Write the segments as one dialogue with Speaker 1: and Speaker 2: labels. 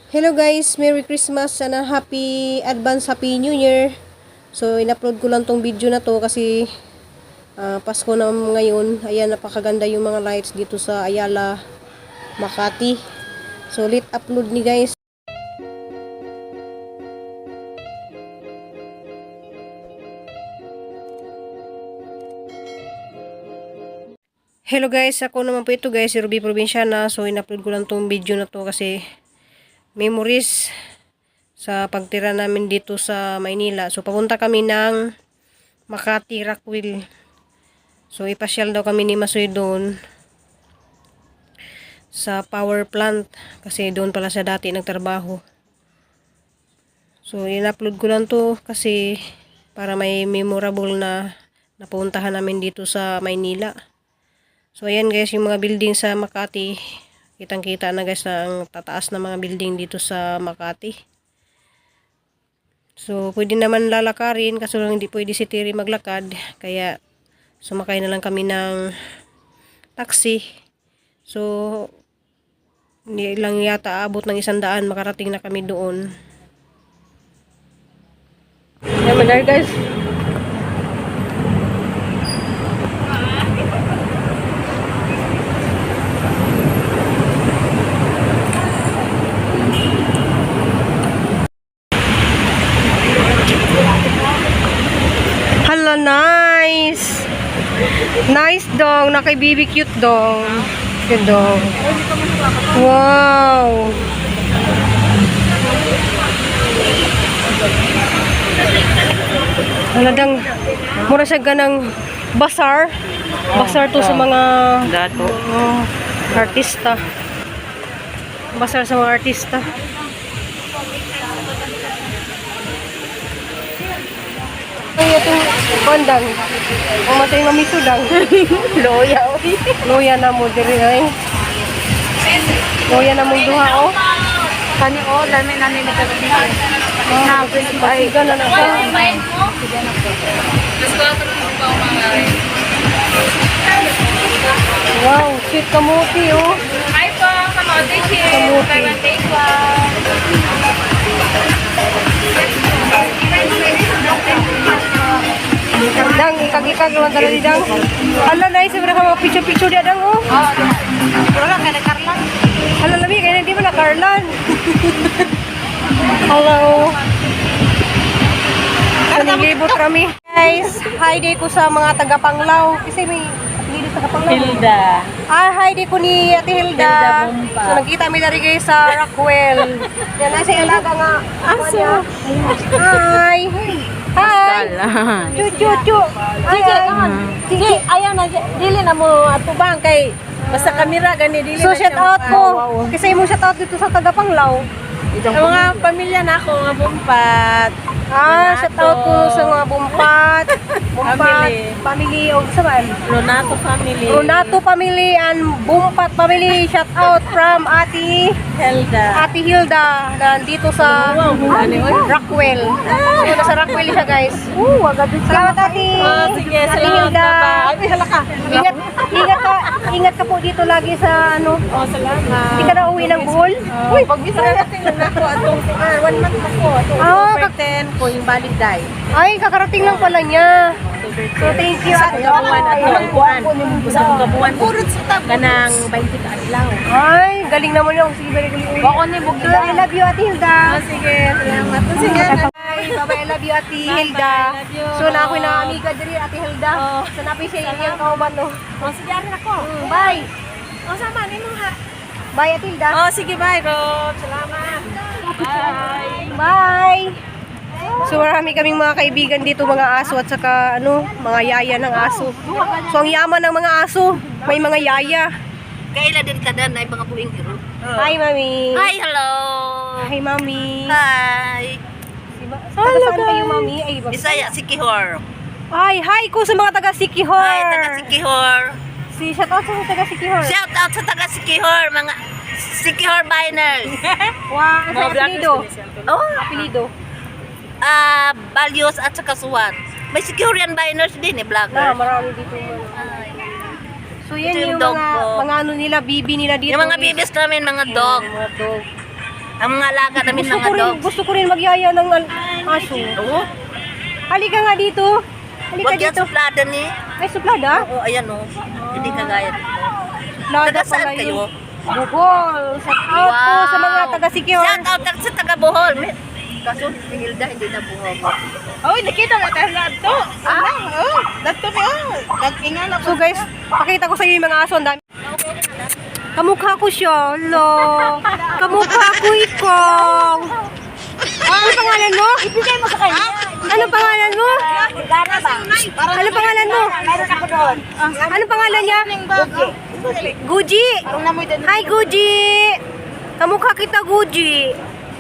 Speaker 1: Hello guys, Merry Christmas, sana Happy New Year. So in-upload ko lang tong video na to kasi Pasko na ngayon. Ayan, napakaganda yung mga lights dito sa Ayala, Makati. So ulit upload ni guys. Hello guys, ako naman po ito guys, si Ruby Provinciana. So in-upload ko lang tong video na to kasi memories sa pagtira namin dito sa Maynila. So papunta kami ng Makati, Rockwell. So ipasyal daw kami ni Masoy doon sa power plant kasi doon pala siya dati nagtrabaho. So in-upload ko lang to kasi para may memorable na napuntahan namin dito sa Maynila. So ayan guys, yung mga building sa Makati, kitang kita na guys na ang tataas na mga building dito sa Makati. So pwede naman lalakarin kasi lang hindi pwede si Terry maglakad, kaya sumakay na lang kami ng taxi. So hindi lang yata abot ng 100 makarating na kami doon. Naman there guys. Hala, nice. Nice dong, nakay-baby cute dong. Cute dong. Wow. Haladang mura siya ganang bazaar. Bazaar to sa mga
Speaker 2: Dato.
Speaker 1: artista. Bazaar sa mga artista. Ay, itong bandang. Ang matay nga misudang.
Speaker 2: Loya.
Speaker 1: Loya na mo diri ay. Loya na mo duha o.
Speaker 2: Kani o, dami namin nagkakita.
Speaker 1: Pasiga na na siya. Wow, sweet kamuti oh.
Speaker 3: Hi po, kamote chips.
Speaker 1: Kamote.
Speaker 3: Buy one, take one.
Speaker 1: Dang, ikag-ikag naman talaga di dang. Ala na, isa ka mga picture-picture dia dang oh.
Speaker 2: Wala lang, kaya Carla.
Speaker 1: Ala lami, kaya hindi mo na Carlan. Hello. Nalilibot kami. Guys, hi day ko sa mga taga-Panglao. Kasi may dito sa Panglao.
Speaker 2: Hilda.
Speaker 1: Hi day ko ni Ate Hilda.
Speaker 2: Hilda Bumpa.
Speaker 1: So nagkita kami dari guys sa Rockwell. Yan na siya alaga nga. Aso. Hi. Hi. Chu.
Speaker 2: Sige, ayaw na, dili na mo atubang kay basta kamera gani dili
Speaker 1: So
Speaker 2: na
Speaker 1: shout out ko. Kasi mo shout out dito sa taga-Panglao.
Speaker 2: Ang mga pamilya na ako, mga bumpat.
Speaker 1: Shout out ko sa mga Bumpat. Family of Saban.
Speaker 2: Lonato family.
Speaker 1: Ronato family and Bumpat family. Shout out from
Speaker 2: Hilda.
Speaker 1: Ate Hilda. Nandito sa Rockwell. So nasa Rockwell siya guys. Salamat Ate.
Speaker 2: Sige,
Speaker 1: Ate
Speaker 2: salamat.
Speaker 1: Hilda.
Speaker 2: Bye-bye. Hala ka.
Speaker 1: Ingat ka po dito lagi sa ano.
Speaker 2: Salamat.
Speaker 1: Hindi ka na uwi ng Bohol.
Speaker 2: Uy, pag bisa natin lang ako atong 1 month ako. October 10 ko yung valid day.
Speaker 1: Ay, kakarating lang pala niya. So thank you Ate.
Speaker 2: Gabuan at magkuan. Sa gabuan. Purot sa tab. Kanang 20 ka adlaw.
Speaker 1: Ay, galing naman yun. Sige, very galing.
Speaker 2: Bako ni bugda.
Speaker 1: I love you, Ate Hilda.
Speaker 2: Sige, salamat. Sige.
Speaker 1: Bye-bye, I love you, Ate Hilda.
Speaker 2: love you.
Speaker 1: So, na ako'y na-amiga diri, Ate Hilda. So, napin siya yung kauban, no?
Speaker 2: O, sige rin ako.
Speaker 1: Bye!
Speaker 2: O, sama, nimo ha.
Speaker 1: Bye, Ate Hilda.
Speaker 2: O, sige, bye, Rob. Salamat. Bye.
Speaker 1: Bye! So, marami kaming mga kaibigan dito, mga aso at saka, mga yaya ng aso. So, ang yaman ng mga aso, may mga yaya.
Speaker 2: Kaila din ka dan, ay mga buing hero.
Speaker 1: Hi, Mami.
Speaker 2: Hi, hello.
Speaker 1: Hi, Mami.
Speaker 2: Hi.
Speaker 1: Saan kayo, Mami? Ay,
Speaker 2: Bisaya, Sikihor.
Speaker 1: hi ko sa mga taga Sikihor.
Speaker 2: Hi, taga Sikihor.
Speaker 1: Shout out sa mga taga Sikihor.
Speaker 2: Shout out sa taga Sikihor, mga Sikihor Biners.
Speaker 1: Wow, ang sa apelido.
Speaker 2: Oh,
Speaker 1: Apelido.
Speaker 2: Balyos at saka Suwan. May Sikihorian Biners din eh, vlogger.
Speaker 1: Marami dito. So yan
Speaker 2: Ito yung
Speaker 1: yung
Speaker 2: dog
Speaker 1: mga,
Speaker 2: ko.
Speaker 1: mga ano nila, bibi nila dito.
Speaker 2: Yung mga bibis namin, mga dog.
Speaker 1: Mga dog.
Speaker 2: Ang mga alaga namin mga dogs.
Speaker 1: Gusto ko rin magyaya ng aso.
Speaker 2: Oo.
Speaker 1: Halika nga dito. Halika
Speaker 2: Huwag yan
Speaker 1: dito.
Speaker 2: suplada ni.
Speaker 1: Ay, suplada?
Speaker 2: Oo, ayan o. Hindi kagaya dito.
Speaker 1: Suplada
Speaker 2: Taga saan
Speaker 1: pala
Speaker 2: kayo?
Speaker 1: yun. Bohol. Shout out po sa mga taga-Sikihor.
Speaker 2: Shout out sa taga Bohol. Kaso si Hilda hindi na Bohol.
Speaker 3: Oh, nakita na tayo lahat to. Oh, dato ni oh. Nag-ingan ako.
Speaker 1: So guys, pakita ko sa inyo yung mga aso. Ang dami. Kamukha ko siya. Lo. Kamukha ko ikaw. Ano pangalan mo?
Speaker 2: Ibigay mo sa kanya.
Speaker 1: Ano pangalan mo?
Speaker 2: Gana ba?
Speaker 1: Ano pangalan mo?
Speaker 2: Meron ako doon.
Speaker 1: Ano pangalan niya? Guji. Hi, Guji. Kamukha kita, Guji.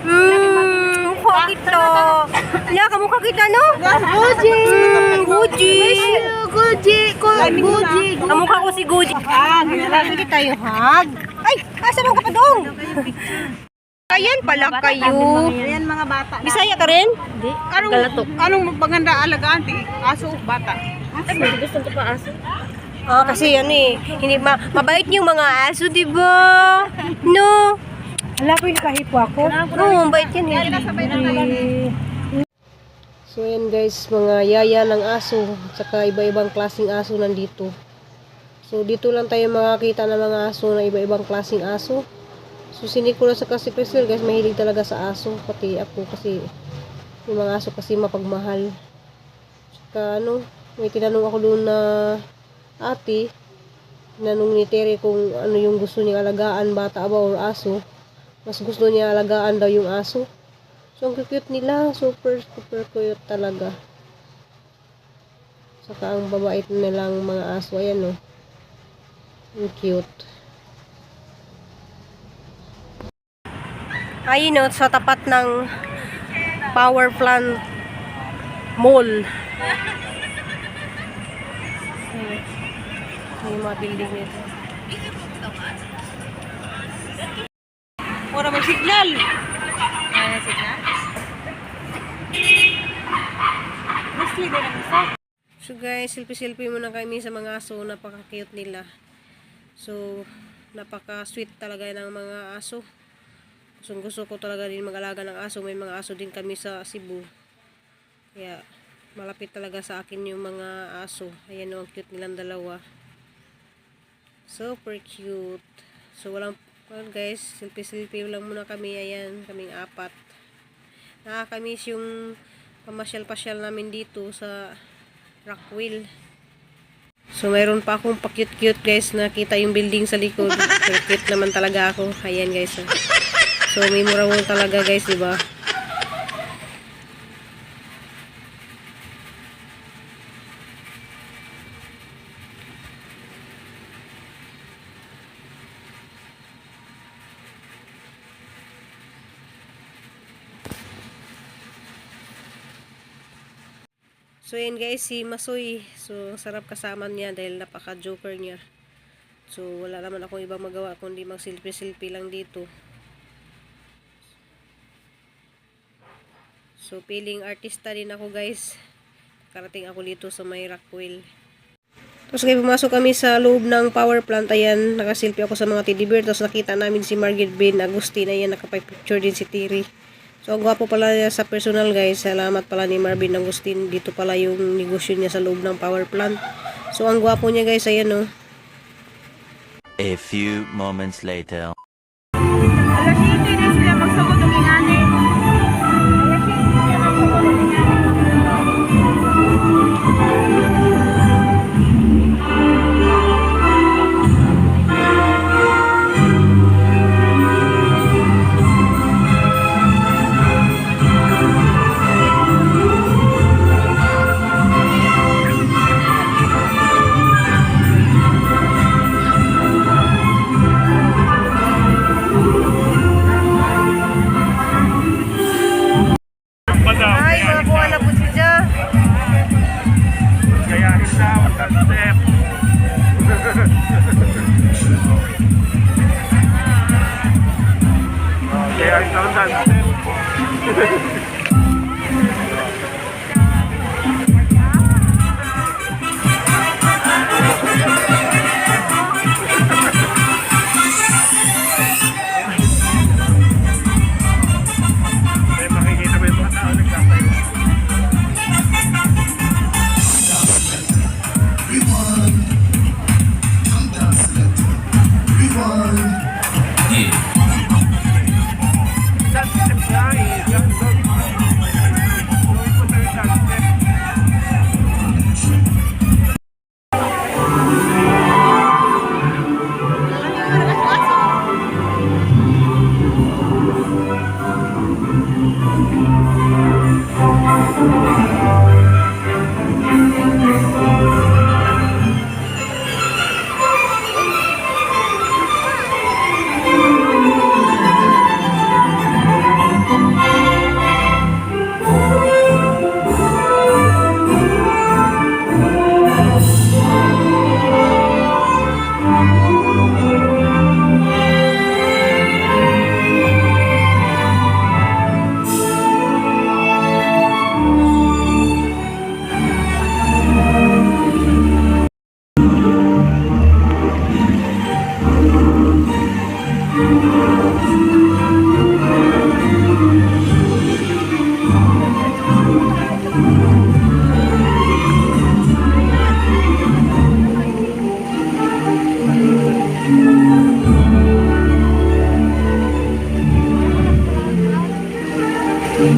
Speaker 1: Mukha kita. Ya, kamukha kita, no? Guji. Guji. Guji. Kamukha ko si Guji. Sige tayo, hug. Ay, asa mo ka pa doon? Ayan pala kayo.
Speaker 3: Ayan mga bata.
Speaker 1: Bisaya ka rin?
Speaker 3: Anong magpaganda alagaan ti aso bata?
Speaker 2: Gusto ko pa aso.
Speaker 1: Kasi yan eh. Hindi mabait yung mga aso, di ba? No. Wala ko yung kahipo ako. Oo, mabait yan eh. So yan guys, mga yaya ng aso, tsaka iba-ibang klaseng aso nandito. So dito lang tayo makakita ng mga aso na iba-ibang klaseng aso. So si Nicolas sa si Crystal guys, mahilig talaga sa aso. Pati ako kasi, yung mga aso kasi mapagmahal. Tsaka may tinanong ako doon na ate, tinanong ni Terry kung ano yung gusto niya alagaan, bata ba or aso. Mas gusto niya alagaan daw yung aso. So ang cute nila, super cute talaga. Saka ang babait nilang mga aso, ayan o. Ang cute. Ayun o, sa tapat ng power plant mall. Yung mga building nito.
Speaker 3: Ora may signal.
Speaker 1: So guys, selfie muna kami sa mga aso. Napaka-cute nila. So, napaka-sweet talaga ng mga aso. Gusto ko talaga din mag-alaga ng aso. May mga aso din kami sa Cebu. Kaya, malapit talaga sa akin yung mga aso. Ayan o, ang cute nilang dalawa. Super cute. So, well guys, selfie lang muna kami. Ayan, kaming 4. Nakakamiss yung pamasyal-pasyal namin dito sa Rockwell. So, mayroon pa akong pa-cute-cute guys. Nakita yung building sa likod. Pero cute naman talaga ako. Ayan guys. So, memorable talaga guys, diba? So, yun guys, si Masoy. So, sarap kasama niya dahil napaka-joker niya. So, wala naman akong ibang magawa kundi mag-selfie lang dito. So, feeling artista din ako guys. Karating ako dito sa may Rockwell. Tapos guys, pumasok kami sa loob ng power plant. Ayan, nakaselfie ako sa mga teddy bear. Tapos nakita namin si Margaret Bean Agustin. Ayan, nakapicture din si Terry. So, ang gwapo pala niya sa personal guys. Salamat pala ni Marvin Agustin. Dito pala yung negosyo niya sa loob ng power plant. So, ang gwapo niya guys. Ayan o.
Speaker 4: A few moments later.
Speaker 3: Alas 7 na sila magsugod ng ingani.
Speaker 1: Ay, mga buwan na po siya.
Speaker 5: Kaya isa, step. Kaya isa, step.
Speaker 3: Ay,